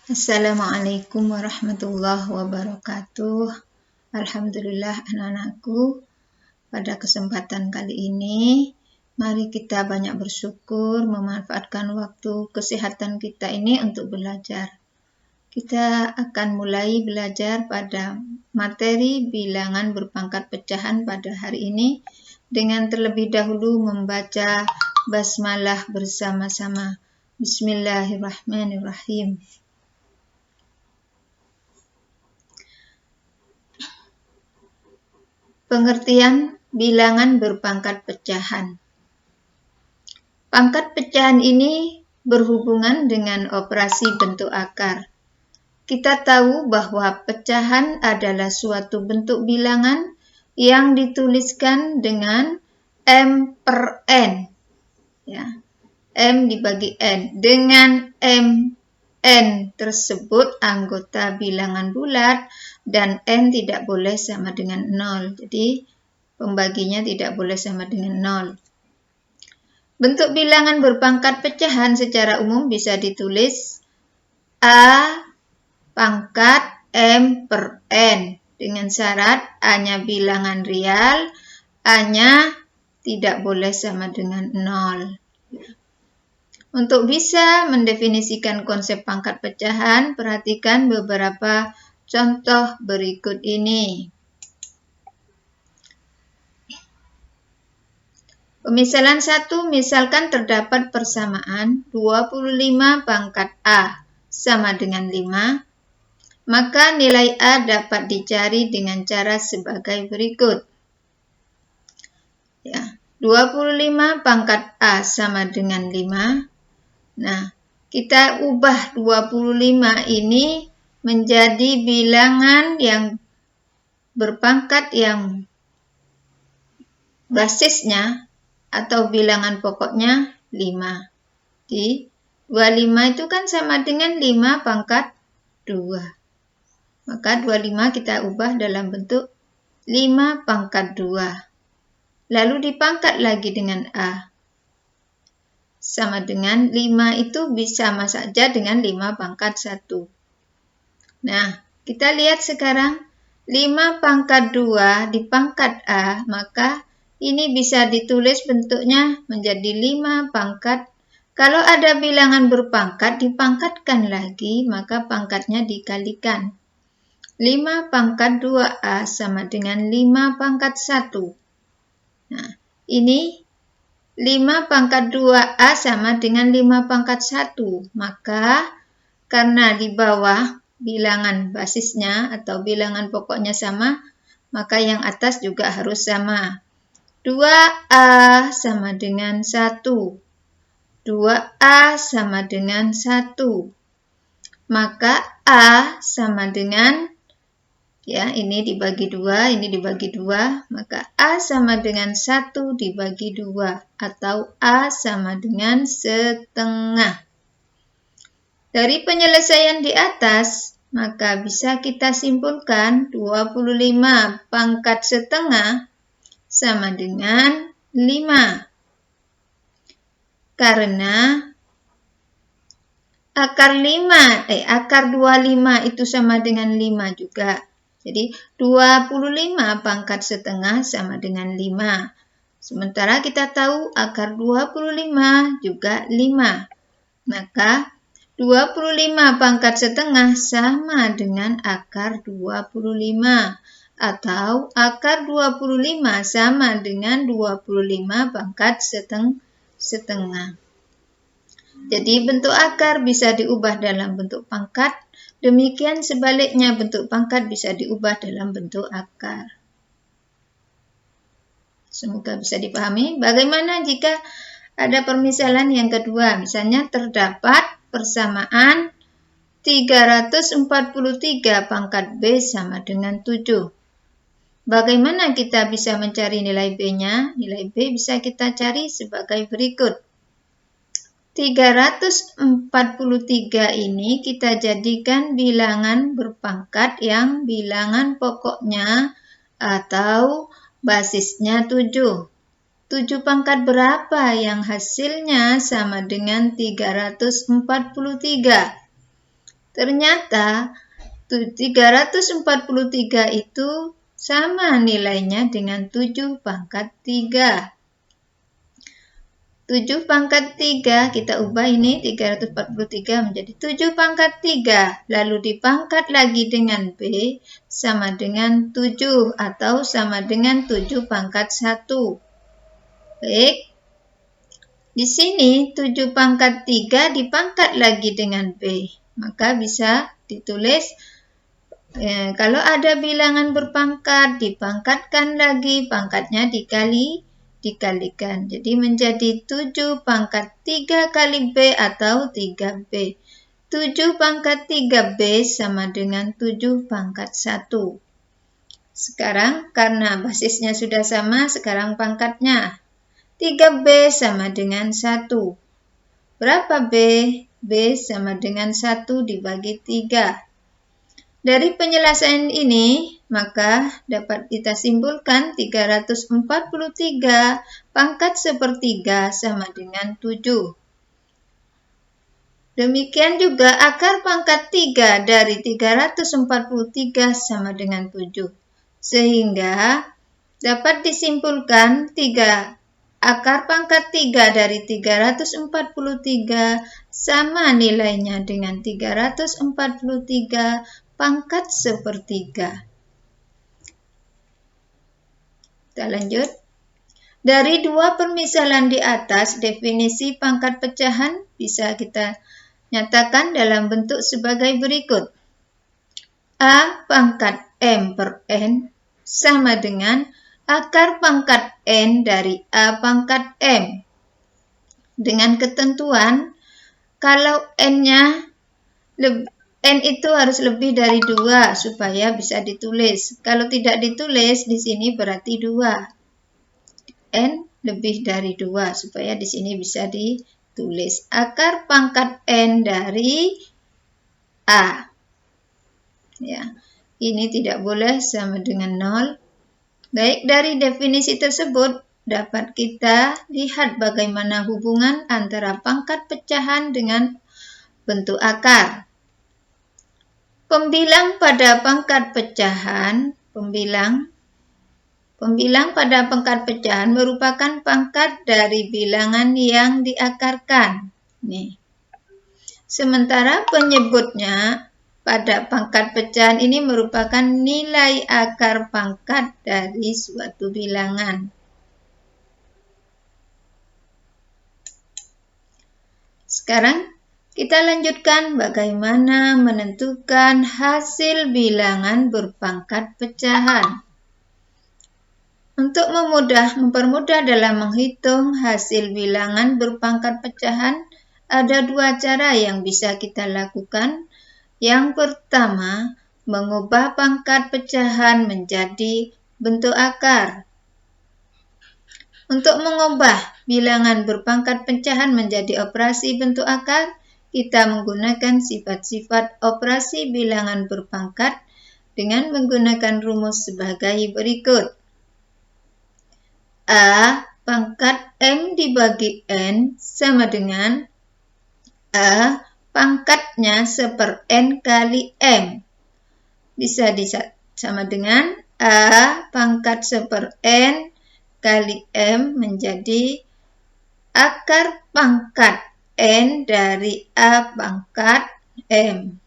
Assalamualaikum warahmatullahi wabarakatuh. Alhamdulillah anak-anakku, pada kesempatan kali ini mari kita banyak bersyukur memanfaatkan waktu kesehatan kita ini untuk belajar. Kita akan mulai belajar pada materi bilangan berpangkat pecahan pada hari ini dengan terlebih dahulu membaca basmalah bersama-sama. Bismillahirrahmanirrahim. Pengertian bilangan berpangkat pecahan. Pangkat pecahan ini berhubungan dengan operasi bentuk akar. Kita tahu bahwa pecahan adalah suatu bentuk bilangan yang dituliskan dengan M per N. Ya, M dibagi N. Dengan N tersebut anggota bilangan bulat dan N tidak boleh sama dengan 0. Jadi pembaginya tidak boleh sama dengan 0. Bentuk bilangan berpangkat pecahan secara umum bisa ditulis A pangkat M per N dengan syarat A-nya bilangan real, A-nya tidak boleh sama dengan 0. Untuk bisa mendefinisikan konsep pangkat pecahan, perhatikan beberapa contoh berikut ini. Pemisalan 1, misalkan terdapat persamaan 25 pangkat A sama dengan 5, maka nilai A dapat dicari dengan cara sebagai berikut. Ya, 25 pangkat A sama dengan 5. Nah, kita ubah 25 ini menjadi bilangan yang berpangkat yang basisnya atau bilangan pokoknya 5. Di 25 itu kan sama dengan 5 pangkat 2. Maka 25 kita ubah dalam bentuk 5 pangkat 2. Lalu dipangkat lagi dengan A. Sama dengan 5 itu sama saja dengan 5 pangkat 1. Nah, kita lihat sekarang 5 pangkat 2 dipangkat A, maka ini bisa ditulis bentuknya menjadi 5 pangkat. Kalau ada bilangan berpangkat dipangkatkan lagi, maka pangkatnya dikalikan. 5 pangkat 2A sama dengan 5 pangkat 1. Nah, ini 5 pangkat 2A sama dengan 5 pangkat 1. Maka karena di bawah bilangan basisnya atau bilangan pokoknya sama, maka yang atas juga harus sama. 2A sama dengan 1. 2A sama dengan 1. Maka A sama dengan, ya, ini dibagi 2, ini dibagi 2, maka A sama dengan 1 dibagi 2, atau A sama dengan setengah. Dari penyelesaian di atas, maka bisa kita simpulkan 25 pangkat setengah sama dengan 5. Karena akar 25 itu sama dengan 5 juga. Jadi 25 pangkat setengah sama dengan 5. Sementara kita tahu akar 25 juga 5. Maka 25 pangkat setengah sama dengan akar 25. Atau akar 25 sama dengan 25 pangkat setengah. Jadi bentuk akar bisa diubah dalam bentuk pangkat, demikian sebaliknya bentuk pangkat bisa diubah dalam bentuk akar. Semoga bisa dipahami. Bagaimana jika ada permisalan yang kedua? Misalnya terdapat persamaan 343 pangkat B sama dengan 7. Bagaimana kita bisa mencari nilai B-nya? Nilai B bisa kita cari sebagai berikut. 343 ini kita jadikan bilangan berpangkat yang bilangan pokoknya atau basisnya 7. 7 pangkat berapa yang hasilnya sama dengan 343? Ternyata 343 itu sama nilainya dengan 7 pangkat 3. 7 pangkat 3, kita ubah ini 343 menjadi 7 pangkat 3. Lalu dipangkat lagi dengan B sama dengan 7 atau sama dengan 7 pangkat 1. Baik. Di sini 7 pangkat 3 dipangkat lagi dengan B. Maka bisa ditulis kalau ada bilangan berpangkat, dipangkatkan lagi, pangkatnya dikalikan. Jadi menjadi 7 pangkat 3 kali B atau 3B. 7 pangkat 3B sama dengan 7 pangkat 1. Sekarang karena basisnya sudah sama, sekarang pangkatnya. 3B sama dengan 1. Berapa B? B sama dengan 1 dibagi 3. Dari penyelesaian ini, maka dapat kita simpulkan 343 pangkat sepertiga sama dengan 7. Demikian juga akar pangkat 3 dari 343 sama dengan 7. Sehingga dapat disimpulkan akar pangkat 3 dari 343 sama nilainya dengan 343 pangkat sepertiga. Kita lanjut. Dari dua permisalan di atas, definisi pangkat pecahan bisa kita nyatakan dalam bentuk sebagai berikut. A pangkat M per N sama dengan akar pangkat N dari A pangkat M. Dengan ketentuan, kalau N itu harus lebih dari 2 supaya bisa ditulis. Kalau tidak ditulis, di sini berarti 2. N lebih dari 2 supaya di sini bisa ditulis. Akar pangkat N dari A. Ya, ini tidak boleh sama dengan 0. Baik, dari definisi tersebut dapat kita lihat bagaimana hubungan antara pangkat pecahan dengan bentuk akar. Pembilang pada pangkat pecahan, pembilang pada pangkat pecahan merupakan pangkat dari bilangan yang diakarkan. Nih. Sementara penyebutnya pada pangkat pecahan ini merupakan nilai akar pangkat dari suatu bilangan. Sekarang kita lanjutkan bagaimana menentukan hasil bilangan berpangkat pecahan. Untuk mempermudah dalam menghitung hasil bilangan berpangkat pecahan, ada dua cara yang bisa kita lakukan. Yang pertama, mengubah pangkat pecahan menjadi bentuk akar. Untuk mengubah bilangan berpangkat pecahan menjadi operasi bentuk akar, kita menggunakan sifat-sifat operasi bilangan berpangkat dengan menggunakan rumus sebagai berikut. A pangkat M dibagi N sama dengan A pangkatnya seper N kali M. Bisa sama dengan A pangkat seper N kali M menjadi akar pangkat N dari A pangkat M.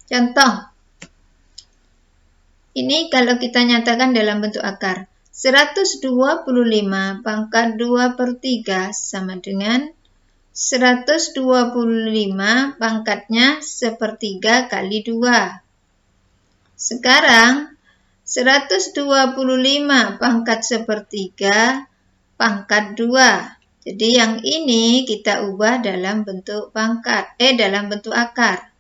Contoh. Ini kalau kita nyatakan dalam bentuk akar. 125 pangkat 2 per 3 sama dengan 125 pangkatnya sepertiga kali 2. Sekarang 125 pangkat sepertiga pangkat 2. Jadi yang ini kita ubah dalam bentuk dalam bentuk akar.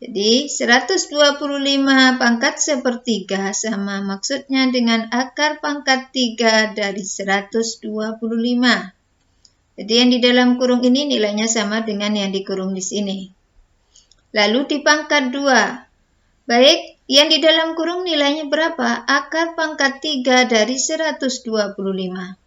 Jadi 125 pangkat sepertiga sama maksudnya dengan akar pangkat 3 dari 125. Jadi yang di dalam kurung ini nilainya sama dengan yang dikurung di sini. Lalu di pangkat 2. Baik, yang di dalam kurung nilainya berapa? Akar pangkat 3 dari 125.